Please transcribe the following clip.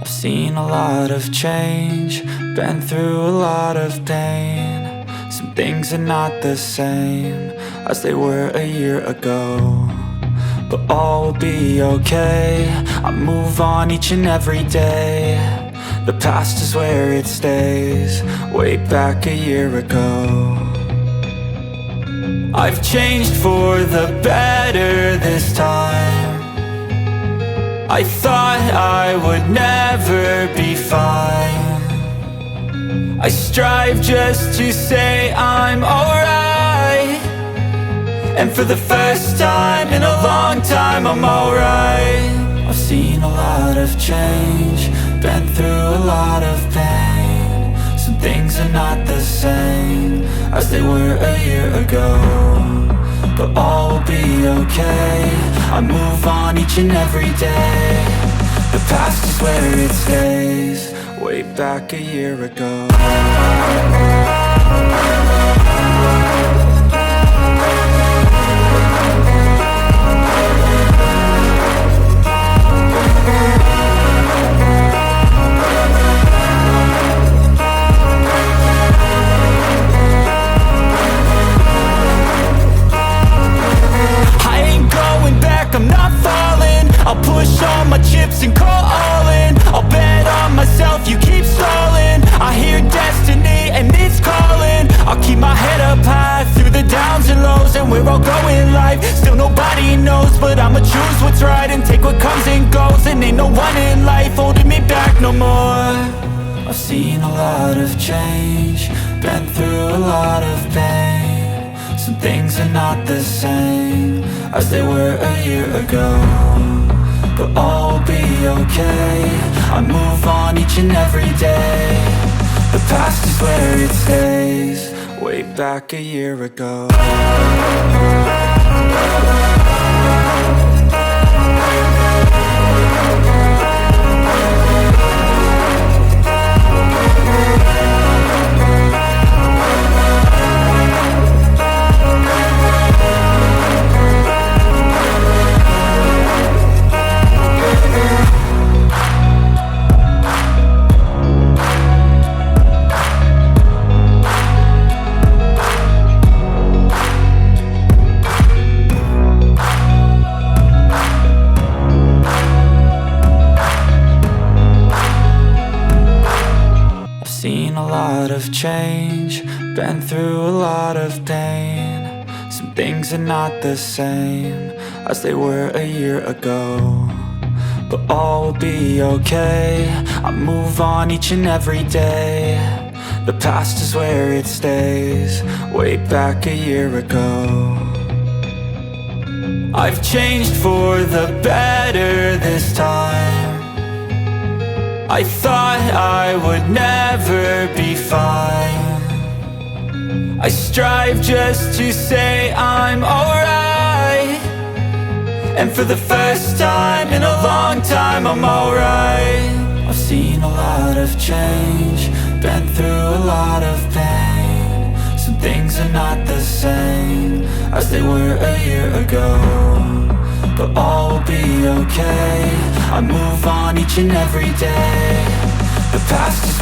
I've seen a lot of change, been through a lot of pain. Some things are not the same as they were a year ago, but all will be okay. I move on each and every day. The past is where it stays, way back a year ago. I've changed for the better this time. I thought I would never be fine. I strive just to say I'm alright, and for the first time in a long time I'm alright. I've seen a lot of change, been through a lot of pain. Some things are not the same as they were a year ago, but all will be okay. I move on each and every day. The past is where it stays, way back a year ago. I'm not falling, I'll push all my chips and call all in. I'll bet on myself, you keep stalling. I hear destiny and it's calling. I'll keep my head up high through the downs and lows, and we're all going life. Still nobody knows, but I'ma choose what's right and take what comes and goes. And ain't no one in life holding me back no more. I've seen a lot of change, been through a lot of pain. Some things are not the same as they were a year ago, but all will be okay. I move on each and every day. The past is where it stays, way back a year ago. Change, been through a lot of pain. Some things are not the same as they were a year ago, but all will be okay. I move on each and every day. The past is where it stays, way back a year ago. I've changed for the better this time. I thought I would never be fine. I strive just to say I'm alright, and for the first time in a long time I'm alright. I've seen a lot of change, been through a lot of pain. Some things are not the same as they were a year ago, but all will be okay. I move on each and every day. The past is